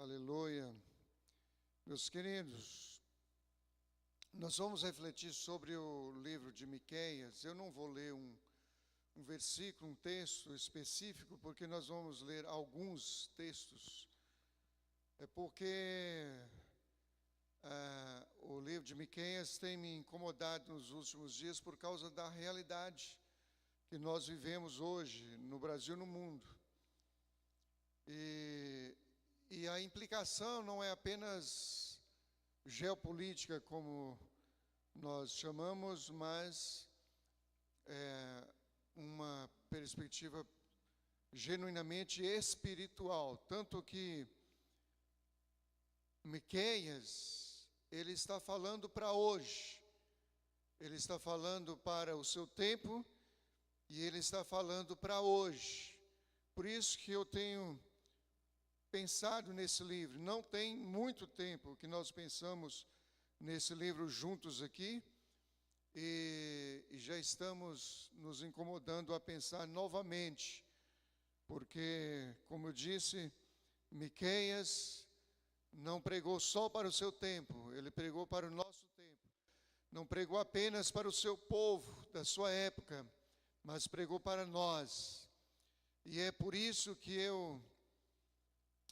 Aleluia. Meus queridos, nós vamos refletir sobre o livro de Miqueias. Eu não vou ler um versículo, um texto específico, porque nós vamos ler alguns textos. É porque o livro de Miqueias tem me incomodado nos últimos dias por causa da realidade que nós vivemos hoje no Brasil e no mundo. E a implicação não é apenas geopolítica, como nós chamamos, mas é uma perspectiva genuinamente espiritual. Tanto que Miqueias, ele está falando para hoje, ele está falando para o seu tempo e ele está falando para hoje. Por isso que eu tenho pensado nesse livro. Não tem muito tempo que nós pensamos nesse livro juntos aqui e já estamos nos incomodando a pensar novamente, porque, como eu disse, Miqueias não pregou só para o seu tempo, ele pregou para o nosso tempo. Não pregou apenas para o seu povo da sua época, mas pregou para nós. E é por isso que eu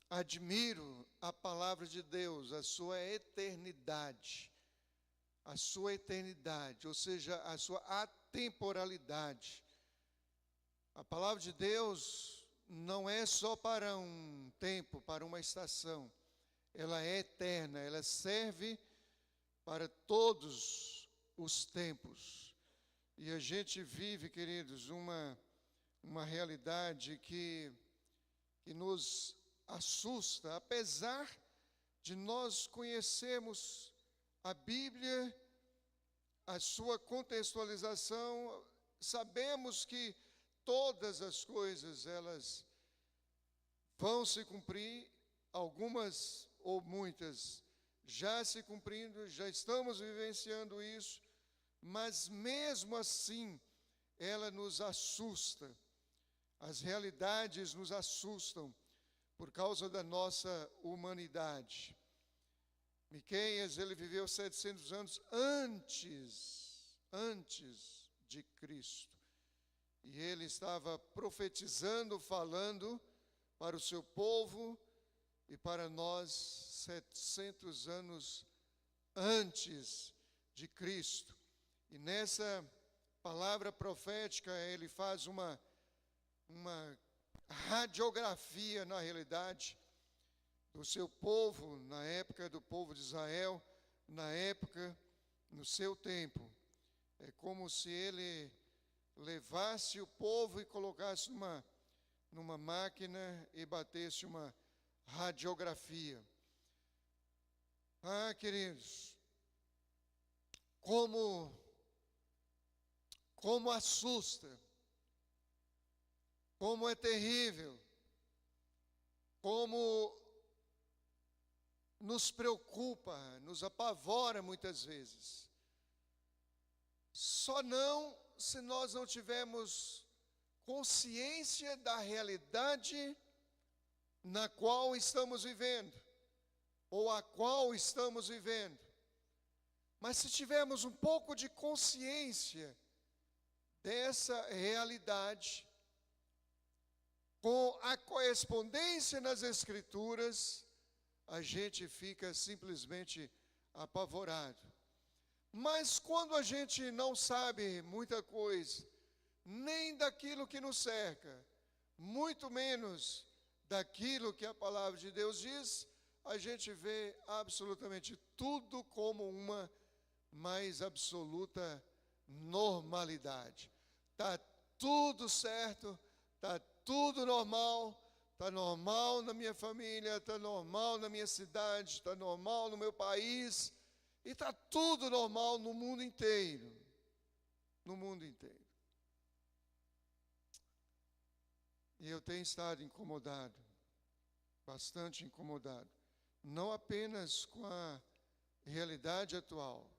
admiro a palavra de Deus, a sua eternidade, ou seja, a sua atemporalidade. A palavra de Deus não é só para um tempo, para uma estação, ela é eterna, ela serve para todos os tempos. E a gente vive, queridos, uma realidade que nos assusta, apesar de nós conhecermos a Bíblia, a sua contextualização, sabemos que todas as coisas elas vão se cumprir, algumas ou muitas já se cumprindo, já estamos vivenciando isso, mas mesmo assim ela nos assusta, as realidades nos assustam, por causa da nossa humanidade. Miqueias, ele viveu 700 anos antes de Cristo. E ele estava profetizando, falando para o seu povo e para nós 700 anos antes de Cristo. E nessa palavra profética, ele faz uma radiografia, na realidade, do seu povo, na época do povo de Israel, na época, no seu tempo. É como se ele levasse o povo e colocasse numa máquina e batesse uma radiografia. Queridos, como assusta, como é terrível, como nos preocupa, nos apavora muitas vezes. Só não se nós não tivermos consciência da realidade na qual estamos vivendo, ou a qual estamos vivendo. Mas se tivermos um pouco de consciência dessa realidade, com a correspondência nas Escrituras, a gente fica simplesmente apavorado. Mas quando a gente não sabe muita coisa, nem daquilo que nos cerca, muito menos daquilo que a palavra de Deus diz, a gente vê absolutamente tudo como uma mais absoluta normalidade. Está tudo certo, está tudo normal, está normal na minha família, está normal na minha cidade, está normal no meu país, e está tudo normal no mundo inteiro. No mundo inteiro. E eu tenho estado incomodado, bastante incomodado, não apenas com a realidade atual,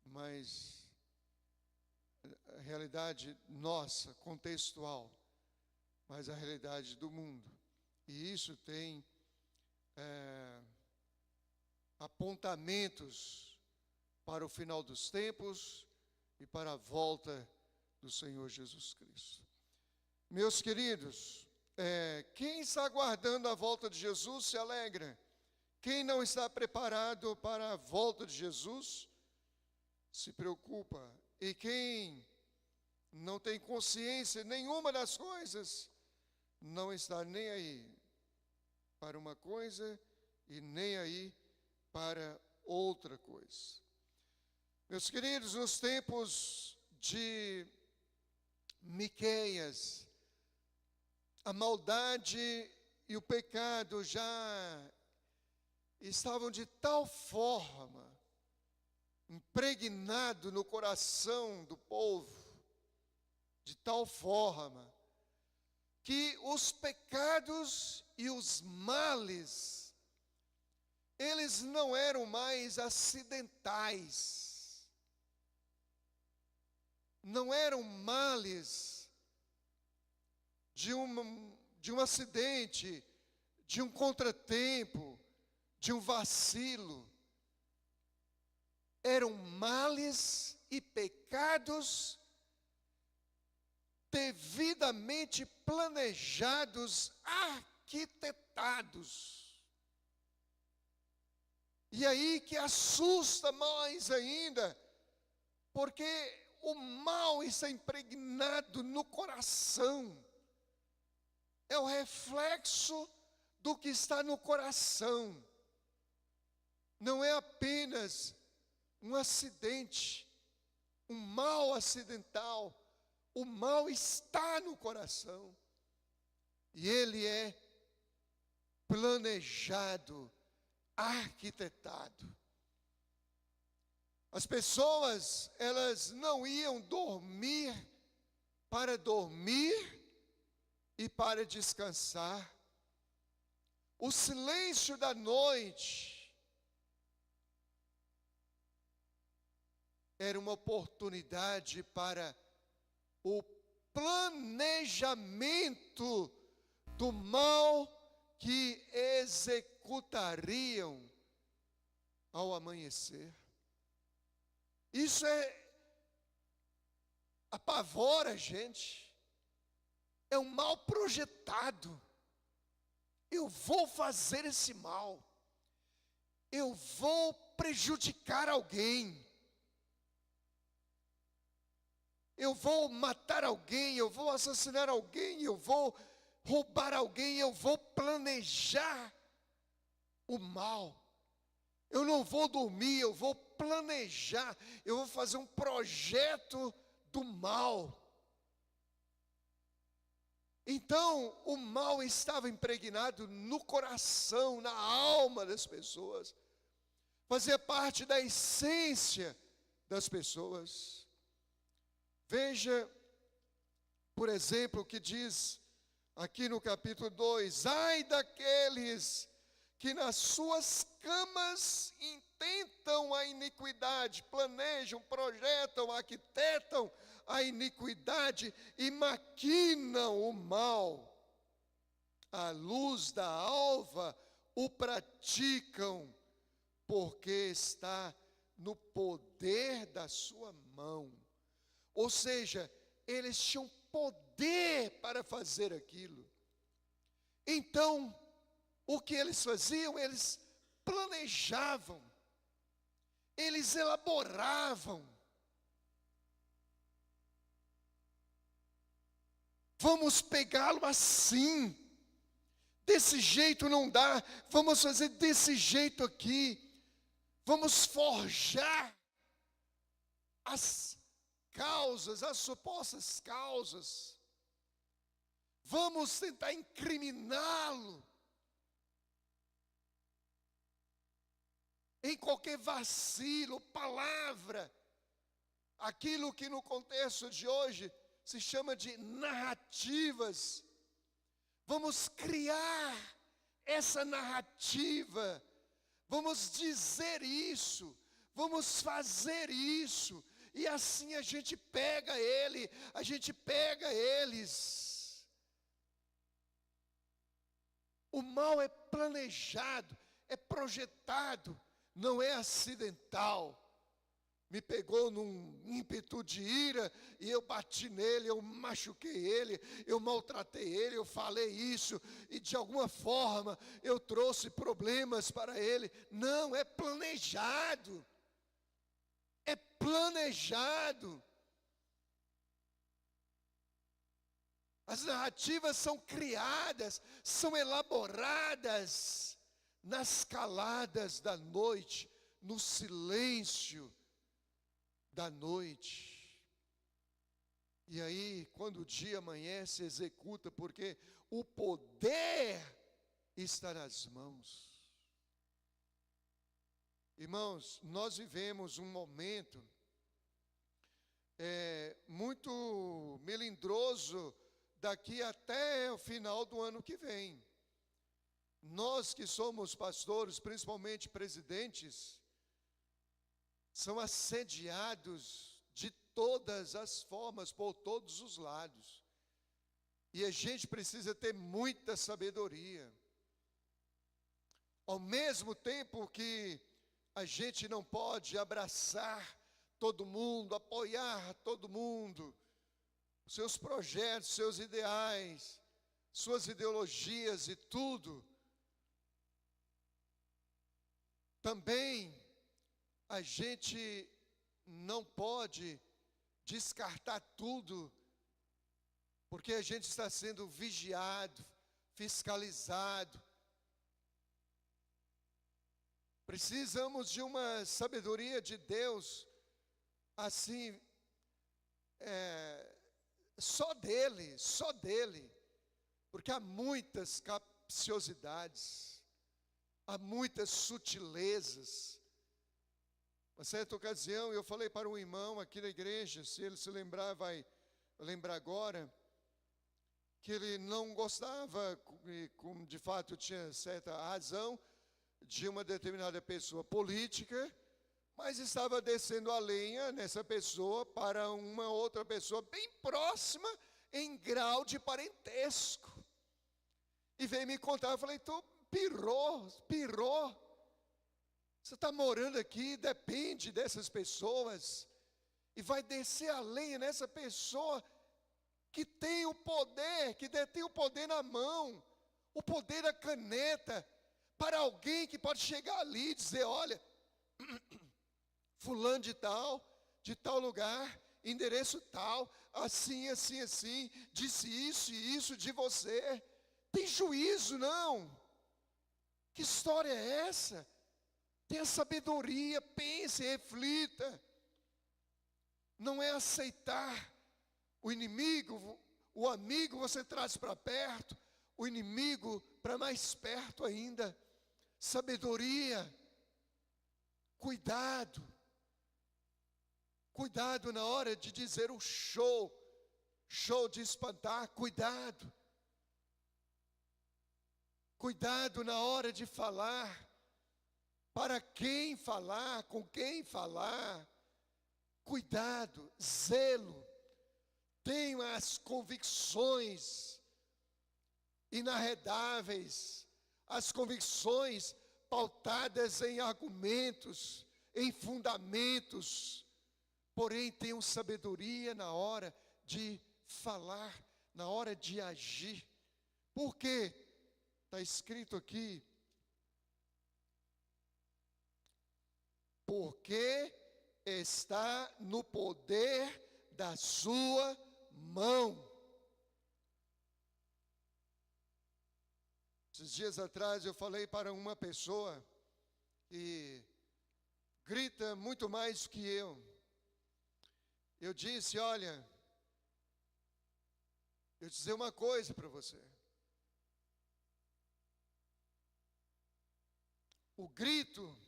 mas a realidade nossa, contextual, mas a realidade do mundo. E isso tem apontamentos para o final dos tempos e para a volta do Senhor Jesus Cristo. Meus queridos, quem está aguardando a volta de Jesus se alegra. Quem não está preparado para a volta de Jesus se preocupa. E quem não tem consciência nenhuma das coisas, não está nem aí para uma coisa e nem aí para outra coisa. Meus queridos, nos tempos de Miqueias, a maldade e o pecado já estavam de tal forma impregnado no coração do povo, de tal forma que os pecados e os males, eles não eram mais acidentais, não eram males de um acidente, de um contratempo, de um vacilo. Eram males e pecados devidamente planejados, arquitetados. E aí que assusta mais ainda, porque o mal está impregnado no coração. É o reflexo do que está no coração. Não é apenas um acidente, um mal acidental. O mal está no coração. E ele é planejado, arquitetado. As pessoas, elas não iam dormir e para descansar. O silêncio da noite era uma oportunidade para o planejamento do mal que executariam ao amanhecer. Isso apavora a gente. É um mal projetado. Eu vou fazer esse mal. Eu vou prejudicar alguém. Eu vou matar alguém, eu vou assassinar alguém, eu vou roubar alguém, eu vou planejar o mal. Eu não vou dormir, eu vou planejar, eu vou fazer um projeto do mal. Então, o mal estava impregnado no coração, na alma das pessoas. Fazia parte da essência das pessoas. Veja, por exemplo, o que diz aqui no capítulo 2: ai daqueles que nas suas camas intentam a iniquidade, planejam, projetam, arquitetam a iniquidade e maquinam o mal. À luz da alva o praticam, porque está no poder da sua mão. Ou seja, eles tinham poder para fazer aquilo. Então, o que eles faziam? Eles planejavam, eles elaboravam. Vamos pegá-lo assim, desse jeito não dá, vamos fazer desse jeito aqui, vamos forjar as causas, as supostas causas, vamos tentar incriminá-lo em qualquer vacilo, palavra, aquilo que no contexto de hoje se chama de narrativas. Vamos criar essa narrativa, vamos dizer isso, vamos fazer isso, e assim a gente pega ele, a gente pega eles. O mal é planejado, é projetado, não é acidental. Me pegou num ímpeto de ira e eu bati nele, eu machuquei ele, eu maltratei ele, eu falei isso e de alguma forma eu trouxe problemas para ele. Não, é planejado. É planejado. As narrativas são criadas, são elaboradas nas caladas da noite, no silêncio da noite. E aí, quando o dia amanhece, executa, porque o poder está nas mãos. Irmãos, nós vivemos um momento muito melindroso daqui até o final do ano que vem. Nós que somos pastores, principalmente presidentes, são assediados de todas as formas, por todos os lados. E a gente precisa ter muita sabedoria. Ao mesmo tempo que a gente não pode abraçar todo mundo, apoiar todo mundo, seus projetos, seus ideais, suas ideologias e tudo, também a gente não pode descartar tudo, porque a gente está sendo vigiado, fiscalizado. Precisamos de uma sabedoria de Deus, assim, só dele, porque há muitas capciosidades, há muitas sutilezas. Uma certa ocasião, eu falei para um irmão aqui na igreja, se ele se lembrar, vai lembrar agora, que ele não gostava, como de fato tinha certa razão, de uma determinada pessoa política, mas estava descendo a lenha nessa pessoa para uma outra pessoa bem próxima em grau de parentesco. E veio me contar, eu falei, tu pirou. Você está morando aqui, depende dessas pessoas, e vai descer a lenha nessa pessoa que tem o poder, que detém o poder na mão, o poder da caneta, para alguém que pode chegar ali e dizer, olha, fulano de tal lugar, endereço tal, assim, disse isso e isso de você. Tem juízo, não? Que história é essa? Tenha sabedoria, pense, reflita. Não é aceitar o inimigo, o amigo você traz para perto, o inimigo para mais perto ainda. Sabedoria, cuidado na hora de dizer o show de espantar, cuidado na hora de falar, para quem falar, com quem falar, cuidado, zelo, tenham as convicções inarredáveis, as convicções pautadas em argumentos, em fundamentos, porém tenham sabedoria na hora de falar, na hora de agir. Por quê? Está escrito aqui, porque está no poder da sua mão. Esses dias atrás eu falei para uma pessoa que grita muito mais que eu. Eu disse, olha, eu vou dizer uma coisa para você. O grito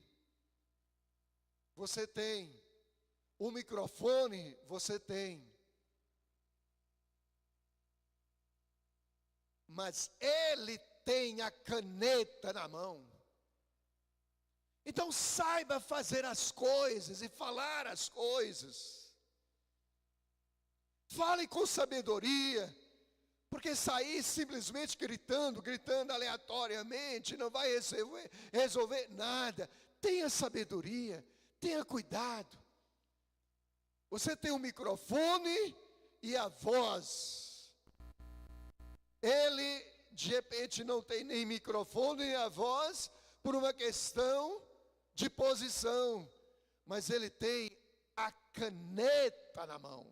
você tem, o microfone você tem, mas ele tem a caneta na mão. Então saiba fazer as coisas e falar as coisas. Fale com sabedoria, Porque sair simplesmente gritando aleatoriamente, não vai resolver nada. Tenha sabedoria, tenha cuidado. Você tem um microfone e a voz. Ele, de repente, não tem nem microfone nem a voz por uma questão de posição. Mas ele tem a caneta na mão.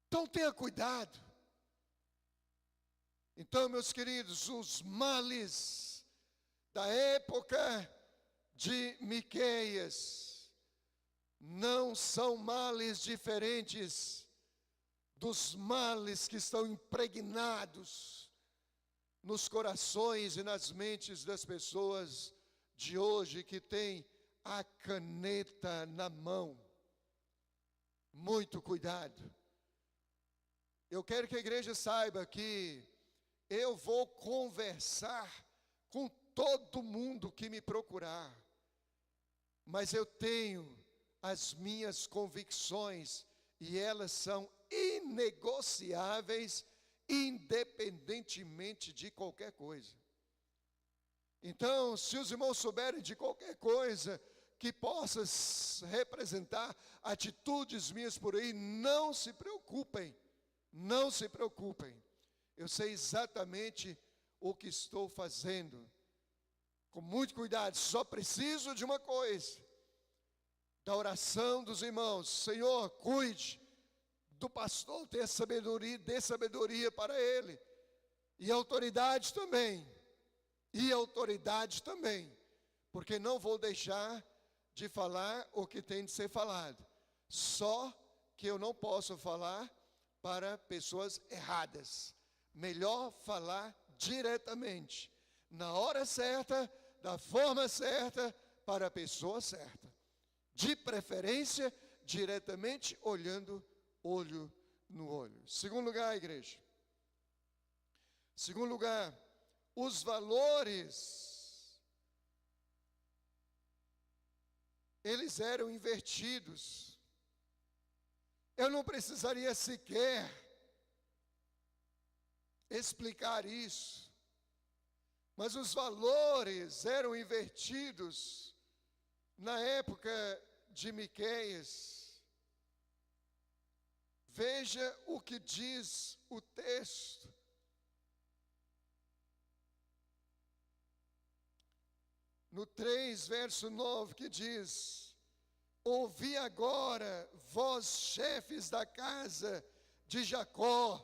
Então tenha cuidado. Então, meus queridos, os males da época de Miqueias não são males diferentes dos males que estão impregnados nos corações e nas mentes das pessoas de hoje que têm a caneta na mão. Muito cuidado. Eu quero que a igreja saiba que eu vou conversar com todo mundo que me procurar, mas eu tenho as minhas convicções e elas são inegociáveis, independentemente de qualquer coisa. Então, se os irmãos souberem de qualquer coisa que possa representar atitudes minhas por aí, não se preocupem. Não se preocupem, eu sei exatamente o que estou fazendo. Com muito cuidado, só preciso de uma coisa: da oração dos irmãos. Senhor, cuide do pastor, dê sabedoria para ele. E autoridade também. Porque não vou deixar de falar o que tem de ser falado. Só que eu não posso falar para pessoas erradas. Melhor falar diretamente, na hora certa, da forma certa, para a pessoa certa. De preferência, diretamente, olhando olho no olho. Segundo lugar, igreja. Segundo lugar, os valores, eles eram invertidos. Eu não precisaria sequer explicar isso, mas os valores eram invertidos na época de Miqueias. Veja o que diz o texto. No 3, verso 9, que diz: ouvi agora, vós chefes da casa de Jacó,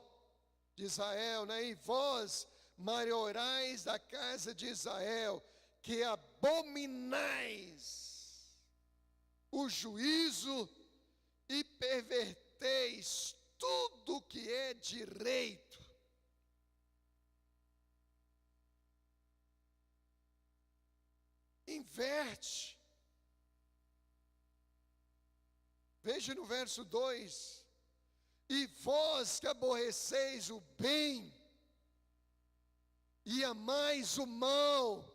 de Israel, e vós, maiorais da casa de Israel, que abominais o juízo e perverteis tudo que é direito. Inverte. Veja no verso 2: e vós que aborreceis o bem e amais o mal,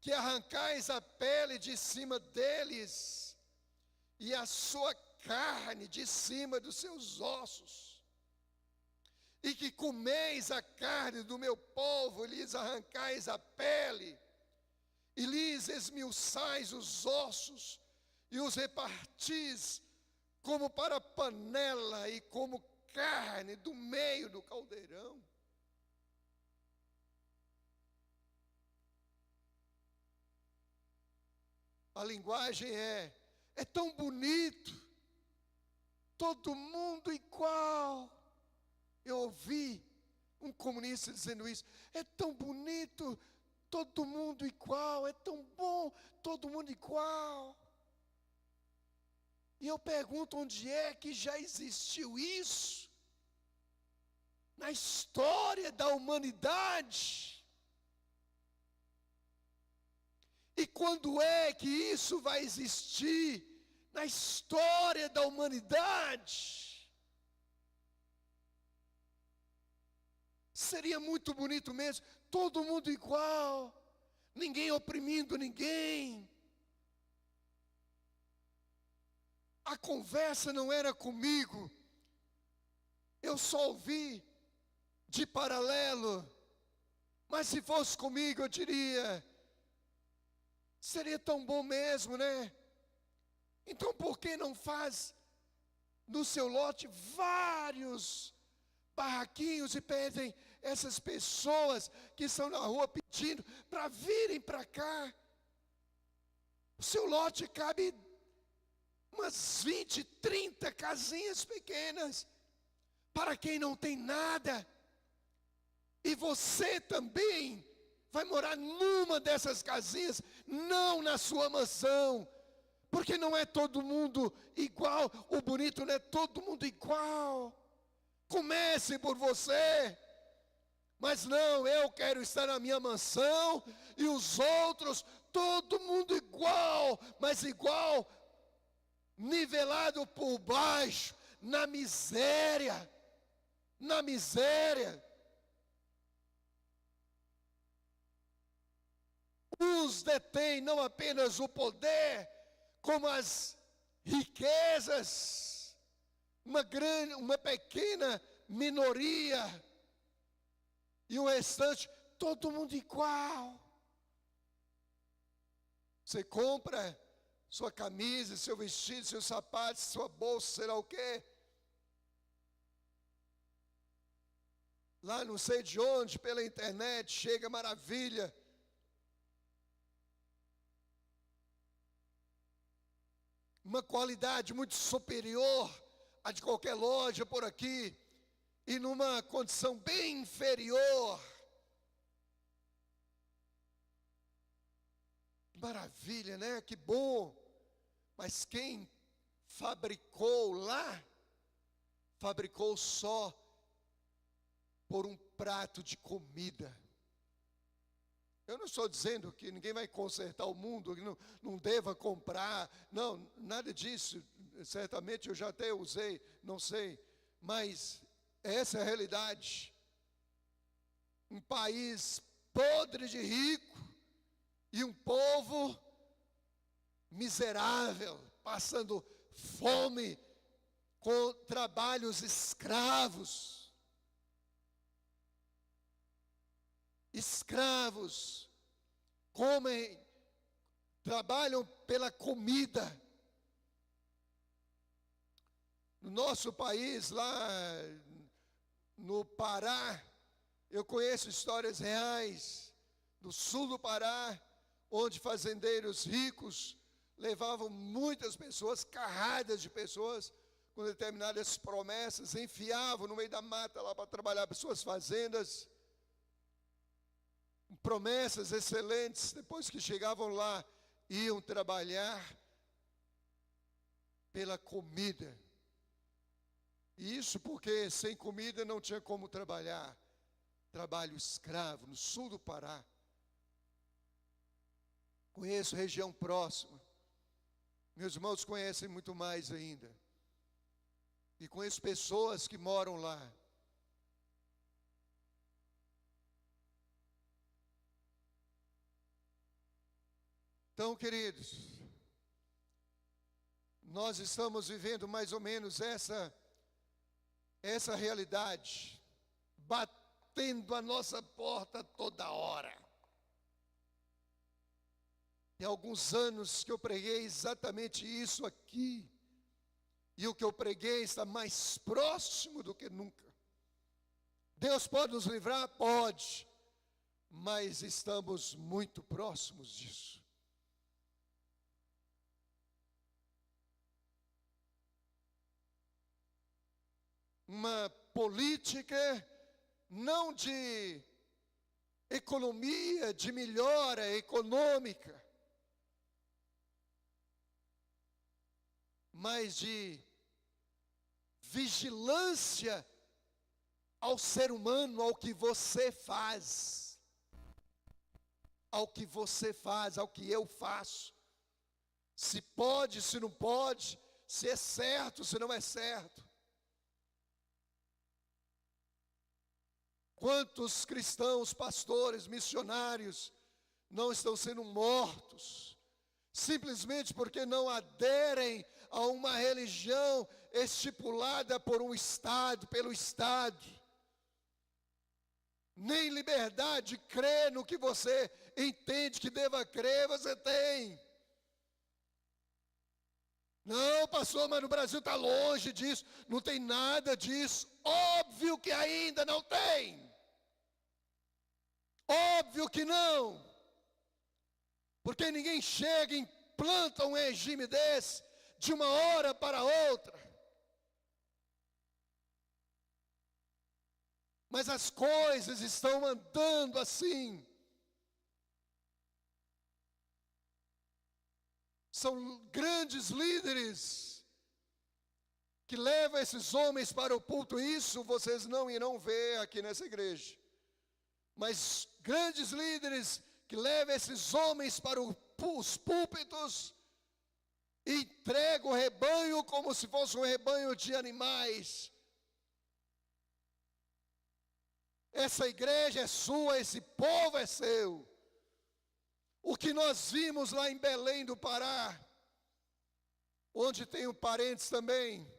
que arrancais a pele de cima deles e a sua carne de cima dos seus ossos, e que comeis a carne do meu povo, lhes arrancais a pele, e lhes esmiuçais os ossos, e os repartis como para panela e como carne do meio do caldeirão. A linguagem é tão bonito, todo mundo igual. Eu ouvi um comunista dizendo isso: é tão bonito, todo mundo igual, é tão bom, todo mundo igual. E eu pergunto, onde é que já existiu isso na história da humanidade? E quando é que isso vai existir na história da humanidade? Seria muito bonito mesmo, todo mundo igual, ninguém oprimindo ninguém. A conversa não era comigo, eu só ouvi de paralelo, mas se fosse comigo eu diria, seria tão bom mesmo, né? Então por que não faz no seu lote vários barraquinhos e pedem essas pessoas que estão na rua pedindo para virem para cá? O seu lote cabe umas 20, 30 casinhas pequenas para quem não tem nada. E você também vai morar numa dessas casinhas, não na sua mansão, porque não é todo mundo igual. O bonito não é todo mundo igual. Comece por você. Mas não, eu quero estar na minha mansão e os outros, todo mundo igual, mas igual, nivelado por baixo, na miséria. Na miséria. Uns detêm não apenas o poder, como as riquezas, uma pequena minoria, e o restante, todo mundo igual. Você compra sua camisa, seu vestido, seus sapatos, sua bolsa, sei lá o quê. Lá não sei de onde, pela internet, chega maravilha. Uma qualidade muito superior a de qualquer loja por aqui, e numa condição bem inferior. Maravilha, né? Que bom. Mas quem fabricou lá, fabricou só por um prato de comida. Eu não estou dizendo que ninguém vai consertar o mundo, que não deva comprar. Não, nada disso. Certamente eu já até usei, não sei. Mas essa é a realidade. Um país podre de rico e um povo miserável, passando fome, com trabalhos escravos. Escravos, comem, trabalham pela comida. No nosso país, lá no Pará, eu conheço histórias reais, do sul do Pará, onde fazendeiros ricos levavam muitas pessoas, carradas de pessoas, com determinadas promessas, enfiavam no meio da mata lá para trabalhar para suas fazendas. Promessas excelentes, depois que chegavam lá, iam trabalhar pela comida. E isso porque sem comida não tinha como trabalhar. Trabalho escravo no sul do Pará. Conheço região próxima. Meus irmãos conhecem muito mais ainda. E conheço pessoas que moram lá. Então, queridos, nós estamos vivendo mais ou menos essa realidade, batendo a nossa porta toda hora. Tem alguns anos que eu preguei exatamente isso aqui, e o que eu preguei está mais próximo do que nunca. Deus pode nos livrar? Pode, mas estamos muito próximos disso. Uma política não de economia, de melhora econômica, mas de vigilância ao ser humano, ao que você faz, ao que você faz, ao que eu faço. Se pode, se não pode, se é certo, se não é certo. Quantos cristãos, pastores, missionários não estão sendo mortos, simplesmente porque não aderem a uma religião estipulada por um Estado, pelo Estado. Nem liberdade de crer no que você entende que deva crer, você tem. Não, pastor, mas no Brasil está longe disso, não tem nada disso. Óbvio que ainda não tem. Óbvio que não. Porque ninguém chega e implanta um regime desse de uma hora para outra. Mas as coisas estão andando assim. São grandes líderes que levam esses homens para o culto. Isso vocês não irão ver aqui nessa igreja. Mas grandes líderes que levam esses homens para os púlpitos e entregam o rebanho como se fosse um rebanho de animais. Essa igreja é sua, esse povo é seu. O que nós vimos lá em Belém do Pará, onde tenho parentes também,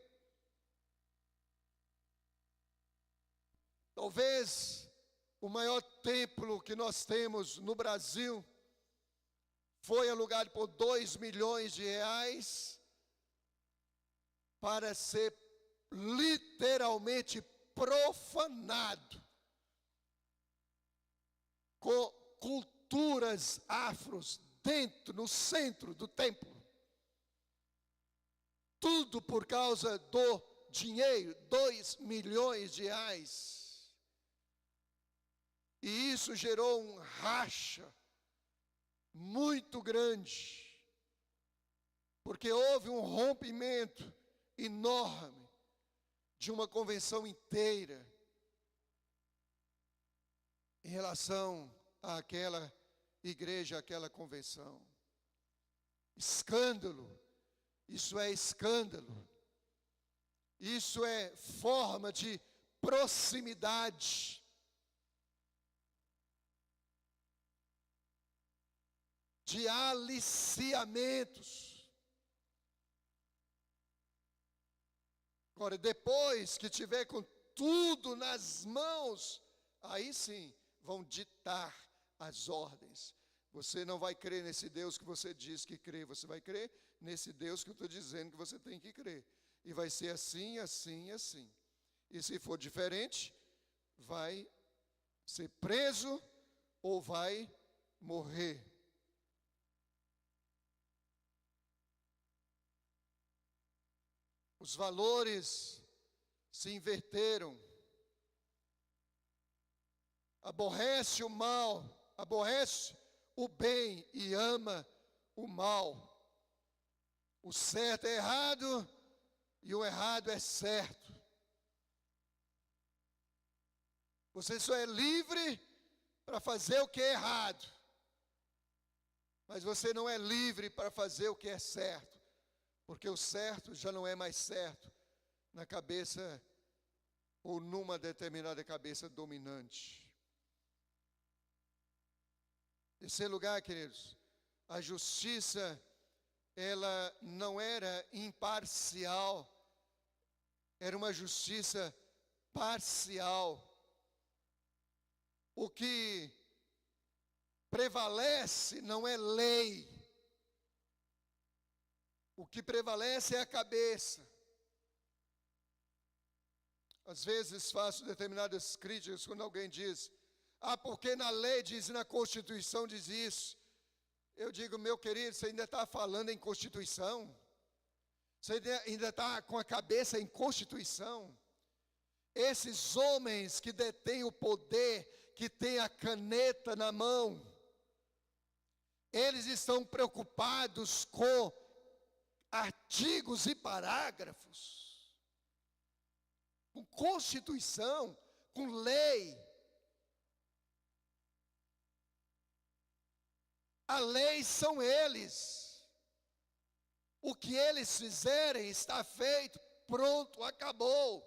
talvez o maior templo que nós temos no Brasil foi alugado por 2 milhões de reais para ser literalmente profanado com culturas afros dentro, no centro do templo. Tudo por causa do dinheiro, 2 milhões de reais. E isso gerou um racha muito grande, porque houve um rompimento enorme de uma convenção inteira em relação àquela igreja, àquela convenção. Escândalo, isso é escândalo. Isso é forma de proximidade. De aliciamentos. Agora, depois que tiver com tudo nas mãos, aí sim vão ditar as ordens. Você não vai crer nesse Deus que você diz que crê, você vai crer nesse Deus que eu estou dizendo que você tem que crer. E vai ser assim, assim, assim. E se for diferente, vai ser preso ou vai morrer. Os valores se inverteram. Aborrece o mal, aborrece o bem e ama o mal. O certo é errado e o errado é certo. Você só é livre para fazer o que é errado. Mas você não é livre para fazer o que é certo. Porque o certo já não é mais certo na cabeça ou numa determinada cabeça dominante. Em terceiro lugar, queridos, a justiça, ela não era imparcial, era uma justiça parcial. O que prevalece não é lei. O que prevalece é a cabeça. Às vezes faço determinadas críticas quando alguém diz: porque na lei diz, na Constituição diz isso. Eu digo, meu querido, você ainda está falando em Constituição? Você ainda está com a cabeça em Constituição? Esses homens que detêm o poder, que têm a caneta na mão, eles estão preocupados com artigos e parágrafos, com Constituição, com lei. A lei são eles. O que eles fizerem está feito, pronto, acabou.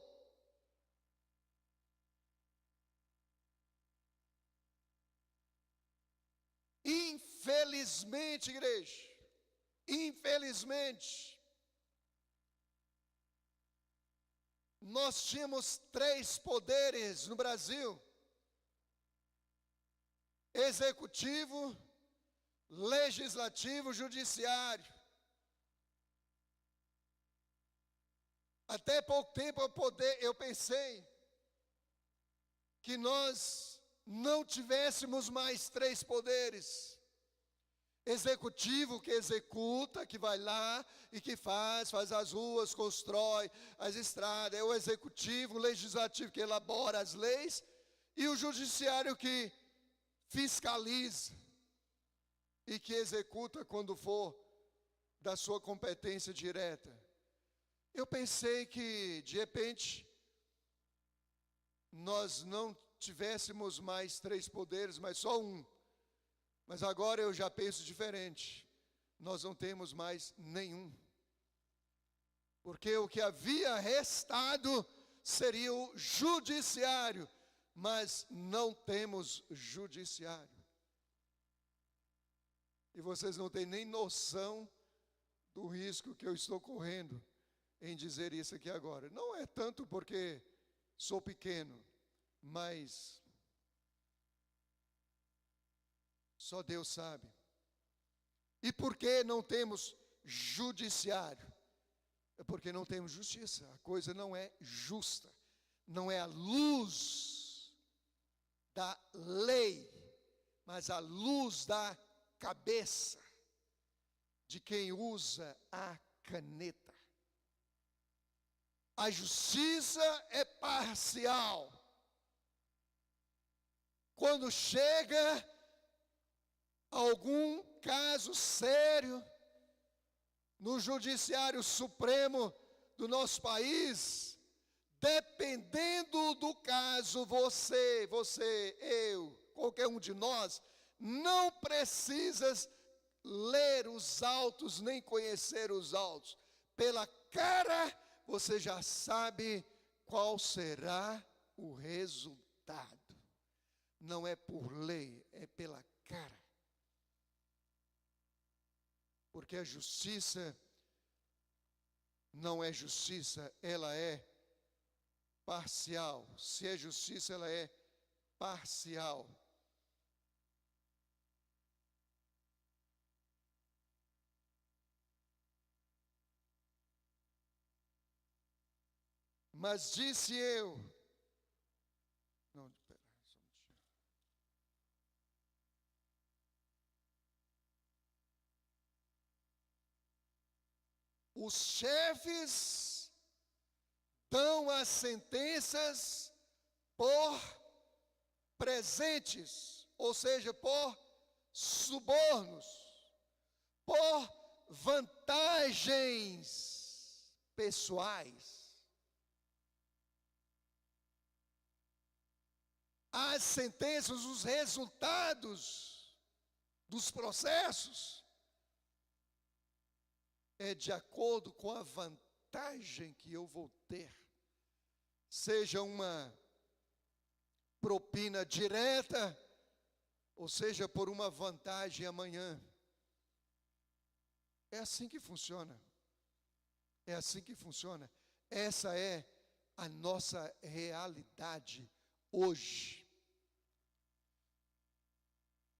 Infelizmente, igreja, infelizmente, nós tínhamos 3 poderes no Brasil: executivo, legislativo, judiciário. Até pouco tempo eu pensei que nós não tivéssemos mais 3 poderes. Executivo, que executa, que vai lá e que faz as ruas, constrói as estradas. É o executivo, o legislativo que elabora as leis, e o judiciário que fiscaliza e que executa quando for da sua competência direta. Eu pensei que, de repente, nós não tivéssemos mais 3 poderes, mas só um. Mas agora eu já penso diferente. Nós não temos mais nenhum. Porque o que havia restado seria o judiciário, mas não temos judiciário. E vocês não têm nem noção do risco que eu estou correndo em dizer isso aqui agora. Não é tanto porque sou pequeno, mas só Deus sabe. E por que não temos judiciário? É porque não temos justiça. A coisa não é justa. Não é à luz da lei, mas à luz da cabeça de quem usa a caneta. A justiça é parcial. Quando chega algum caso sério no Judiciário Supremo do nosso país, dependendo do caso, você, eu, qualquer um de nós, não precisa ler os autos, nem conhecer os autos. Pela cara, você já sabe qual será o resultado. Não é por lei, é pela cara. Porque a justiça não é justiça, ela é parcial. Se é justiça, ela é parcial. Mas disse eu, não, espera, só um minutinho. Os chefes dão as sentenças por presentes, ou seja, por subornos, por vantagens pessoais. As sentenças, os resultados dos processos é de acordo com a vantagem que eu vou ter. Seja uma propina direta, ou seja por uma vantagem amanhã. É assim que funciona. É assim que funciona. Essa é a nossa realidade hoje.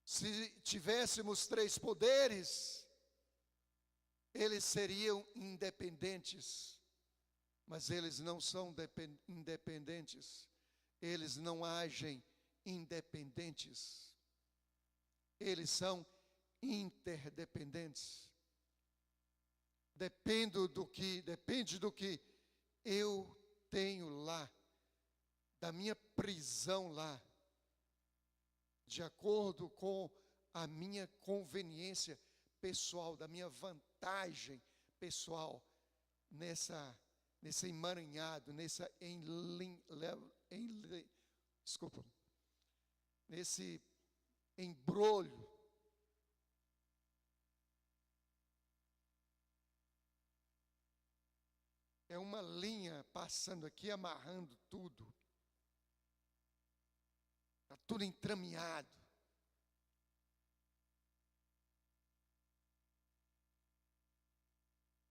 Se tivéssemos 3 poderes, eles seriam independentes, mas eles não são independentes, eles não agem independentes, eles são interdependentes. Depende do que eu tenho lá, da minha prisão lá, de acordo com a minha conveniência pessoal, da minha vantagem pessoal, nesse emaranhado, nesse embrolho. É uma linha passando aqui, amarrando tudo. Está tudo entrameado.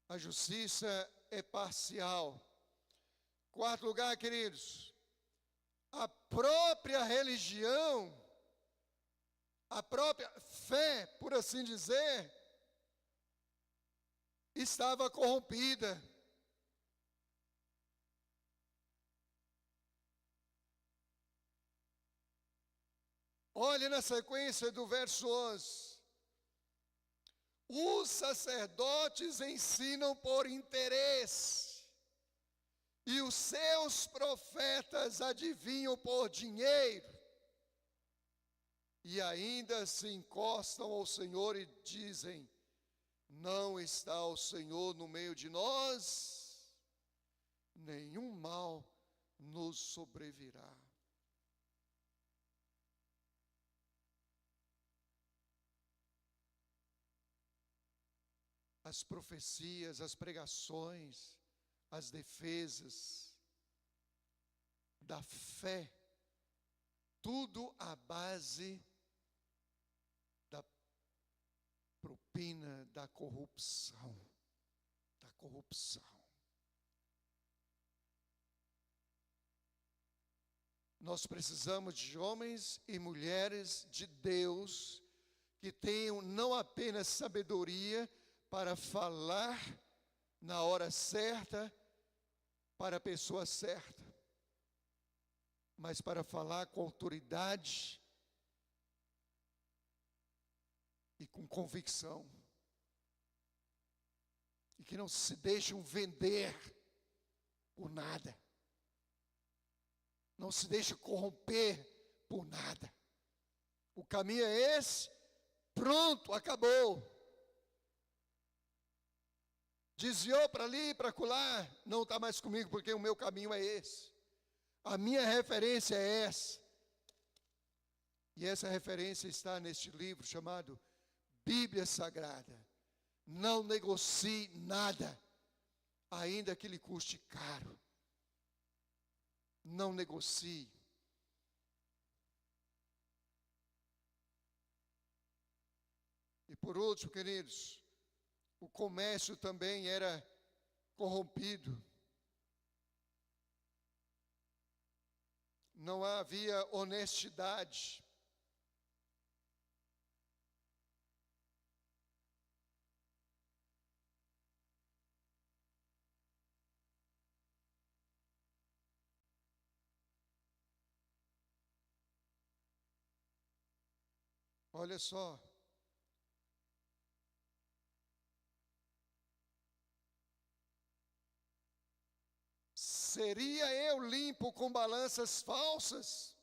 A justiça é parcial. Quarto lugar, queridos, a própria religião, a própria fé, por assim dizer, estava corrompida. Olhe na sequência do verso 11. Os sacerdotes ensinam por interesse, e os seus profetas adivinham por dinheiro, e ainda se encostam ao Senhor e dizem: não está o Senhor no meio de nós, nenhum mal nos sobrevirá. As profecias, as pregações, as defesas da fé, tudo à base da propina, da corrupção, da corrupção. Nós precisamos de homens e mulheres de Deus que tenham não apenas sabedoria para falar na hora certa, para a pessoa certa, mas para falar com autoridade e com convicção, e que não se deixam vender por nada, não se deixem corromper por nada. O caminho é esse, pronto, acabou. Desviou para ali, para acolá, não está mais comigo, porque o meu caminho é esse. A minha referência é essa. E essa referência está neste livro chamado Bíblia Sagrada. Não negocie nada, ainda que lhe custe caro. Não negocie. E por último, queridos, o comércio também era corrompido. Não havia honestidade. Olha só. Seria eu limpo com balanças falsas?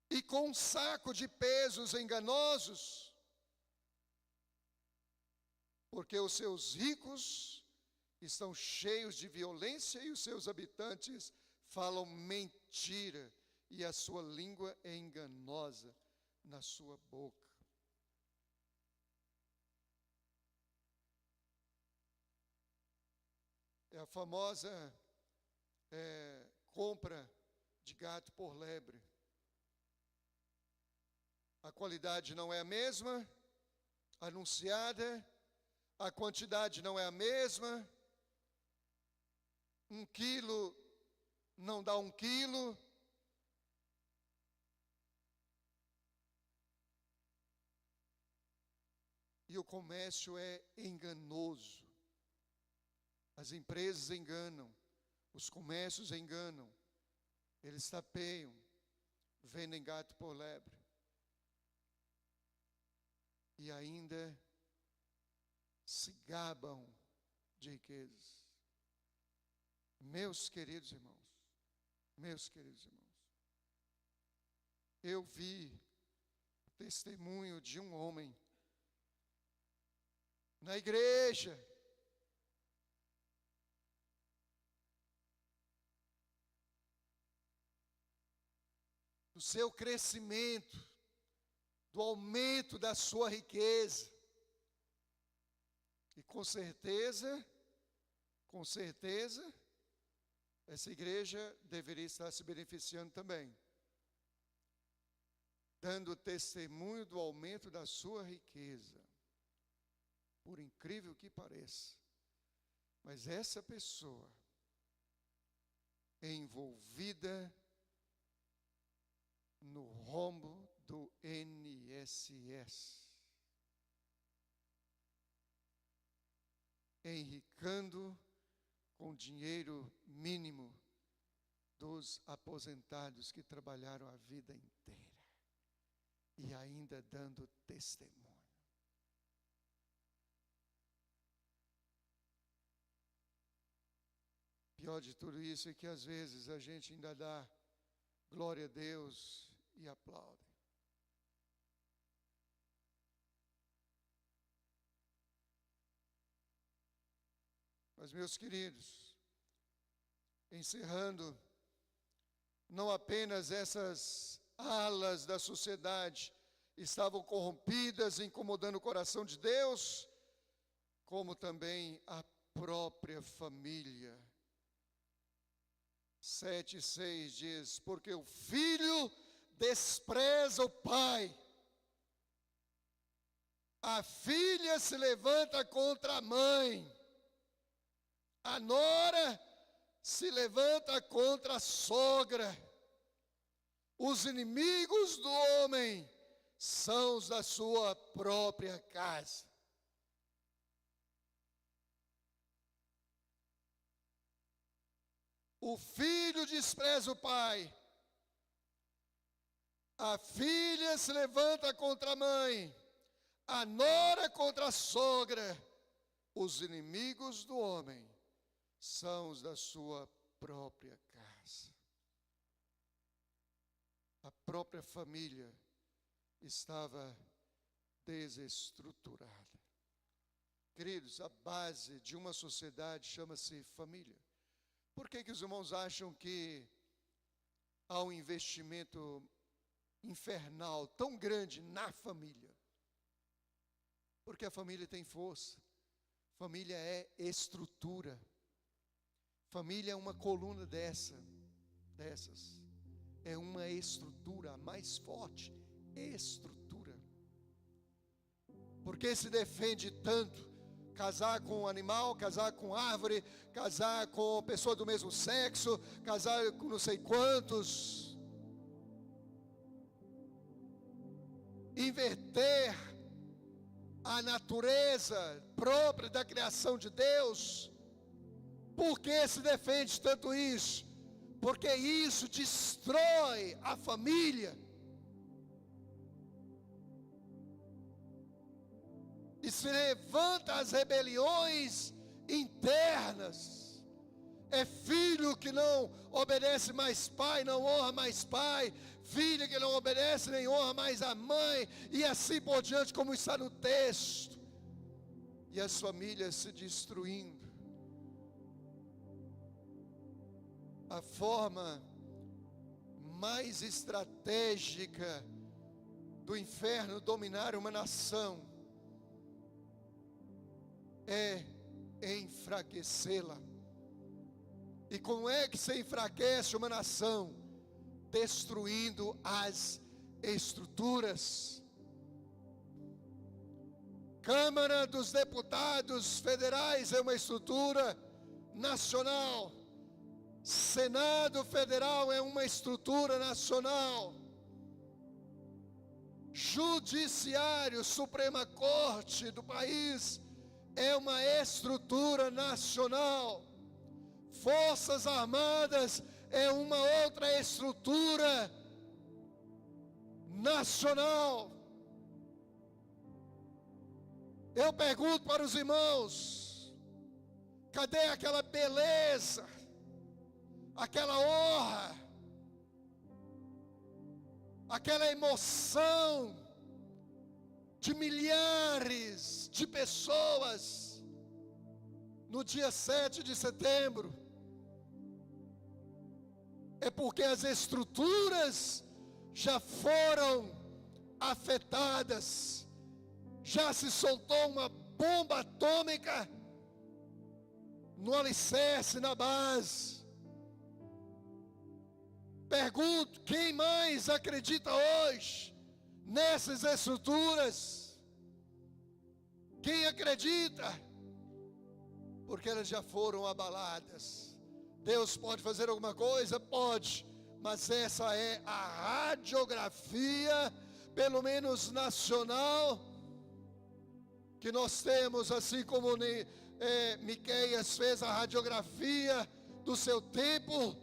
E com um saco de pesos enganosos? Porque os seus ricos estão cheios de violência e os seus habitantes falam mentira, e a sua língua é enganosa na sua boca. É a famosa compra de gato por lebre. A qualidade não é a mesma, anunciada, a quantidade não é a mesma, 1 quilo não dá 1 quilo. E o comércio é enganoso. As empresas enganam, os comércios enganam, eles tapeiam, vendem gato por lebre. E ainda se gabam de riquezas. Meus queridos irmãos, eu vi o testemunho de um homem na igreja, do seu crescimento, do aumento da sua riqueza. E com certeza, essa igreja deveria estar se beneficiando também, dando testemunho do aumento da sua riqueza. por incrível que pareça. Mas essa pessoa envolvida no rombo do INSS, enricando com dinheiro mínimo dos aposentados que trabalharam a vida inteira e ainda dando testemunho. Pior de tudo isso é que às vezes a gente ainda dá glória a Deus e aplaude. Mas, meus queridos, encerrando, não apenas essas alas da sociedade estavam corrompidas, incomodando o coração de Deus, como também a própria família. 7:6 diz: porque o filho despreza o pai, a filha se levanta contra a mãe, a nora se levanta contra a sogra. Os inimigos do homem são os da sua própria casa. O filho despreza o pai, a filha se levanta contra a mãe, a nora contra a sogra. Os inimigos do homem são os da sua própria casa. A própria família estava desestruturada. Queridos, a base de uma sociedade chama-se família. Por que os irmãos acham que há um investimento infernal tão grande na família? Porque a família tem força. Família é estrutura. Família é uma coluna dessas. É uma estrutura, a mais forte estrutura. Por que se defende tanto casar com um animal, casar com árvore, casar com pessoa do mesmo sexo, casar com não sei quantos? Inverter a natureza própria da criação de Deus. Por que se defende tanto isso? Porque isso destrói a família. E se levanta as rebeliões internas. É filho que não obedece mais pai, não honra mais pai. Filha que não obedece nem honra mais a mãe. E assim por diante, como está no texto. E as famílias se destruindo. A forma mais estratégica do inferno dominar uma nação é enfraquecê-la. E como é que se enfraquece uma nação? Destruindo as estruturas. Câmara dos Deputados Federais é uma estrutura nacional. Senado Federal é uma estrutura nacional. Judiciário, Suprema Corte do país é uma estrutura nacional. Forças Armadas é uma outra estrutura nacional. Eu pergunto para os irmãos: cadê aquela beleza, aquela honra, aquela emoção de milhares de pessoas no dia 7 de setembro? É porque as estruturas já foram afetadas, já se soltou uma bomba atômica no alicerce, na base. Pergunto: quem mais acredita hoje nessas estruturas? Quem acredita? Porque elas já foram abaladas. Deus pode fazer alguma coisa? Pode. Mas essa é a radiografia, pelo menos nacional, que nós temos, assim como Miqueias fez a radiografia do seu tempo.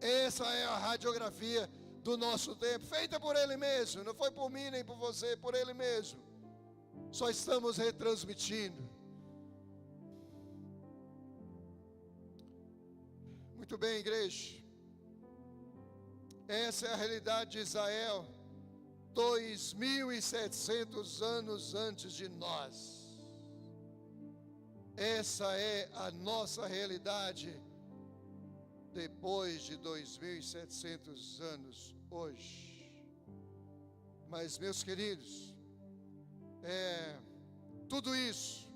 Essa é a radiografia do nosso tempo, feita por Ele mesmo. Não foi por mim nem por você, por Ele mesmo. Só estamos retransmitindo. Muito bem, igreja. Essa é a realidade de Israel 2.700 anos antes de nós. Essa é a nossa realidade depois de 2.700 anos hoje. Mas, meus queridos, tudo isso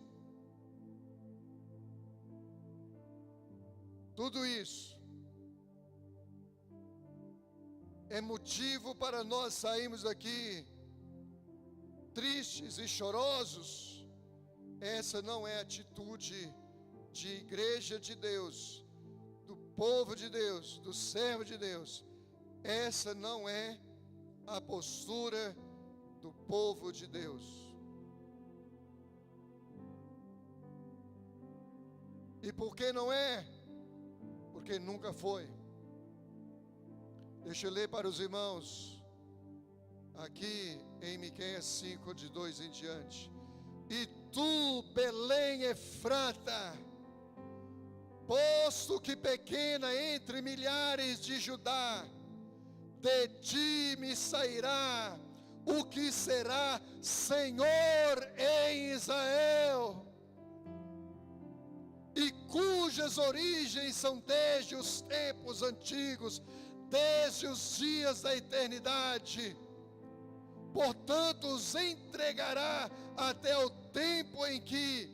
é motivo para nós sairmos daqui tristes e chorosos. Essa não é a atitude de igreja de Deus, do povo de Deus, do servo de Deus. Essa não é a postura do povo de Deus. E por que não é? Porque nunca foi. Deixa eu ler para os irmãos, aqui em Miqueias 5, de 2 em diante. E tu, Belém Efrata, posto que pequena entre milhares de Judá, de ti me sairá o que será Senhor em Israel, e cujas origens são desde os tempos antigos, desde os dias da eternidade. Portanto, os entregará até o tempo em que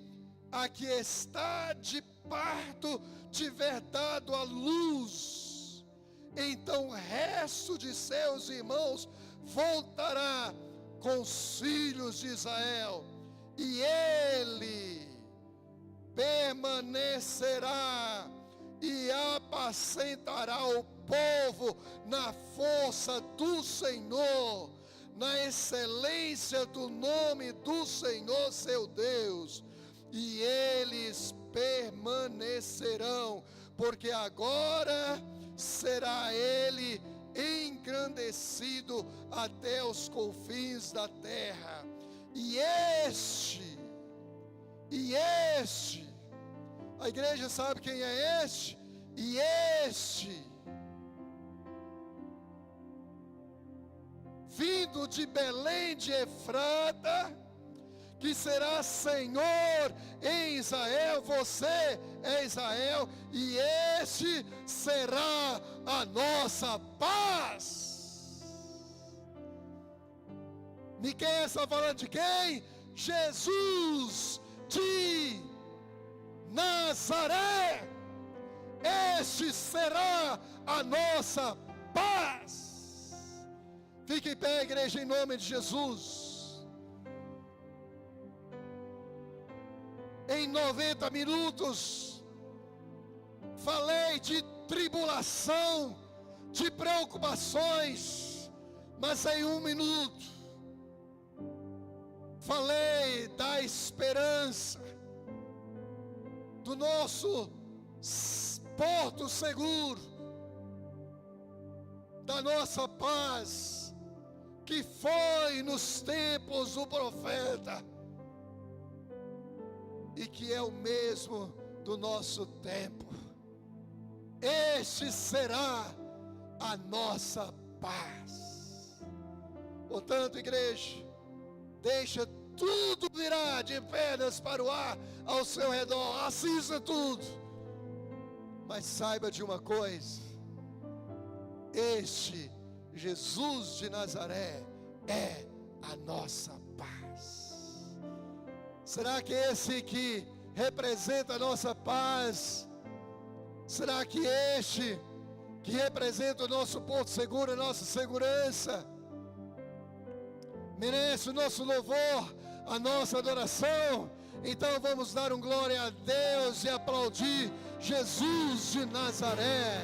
a que está de parto tiver dado a luz. Então o resto de seus irmãos voltará com os filhos de Israel, e ele permanecerá e apacentará o povo na força do Senhor, na excelência do nome do Senhor seu Deus, e eles permanecerão, porque agora será ele engrandecido até os confins da terra. E este, a igreja sabe quem é este? E este, vindo de Belém de Efrata, que será Senhor em Israel. Você é Israel, e este será a nossa paz. Miqueias está falando de quem? Jesus de Nazaré. Este será a nossa paz. Fique em pé, igreja, em nome de Jesus. Em 90 minutos, falei de tribulação, de preocupações, mas em 1 minuto, falei da esperança, do nosso porto seguro, da nossa paz, que foi nos tempos do profeta, e que é o mesmo do nosso tempo. Este será a nossa paz. Portanto, igreja, deixa tudo virar de pedras para o ar ao seu redor, assista tudo, mas saiba de uma coisa: este Jesus de Nazaré é a nossa paz. Será que esse que representa a nossa paz, será que este que representa o nosso porto seguro, a nossa segurança, merece o nosso louvor, a nossa adoração? Então vamos dar um glória a Deus e aplaudir Jesus de Nazaré.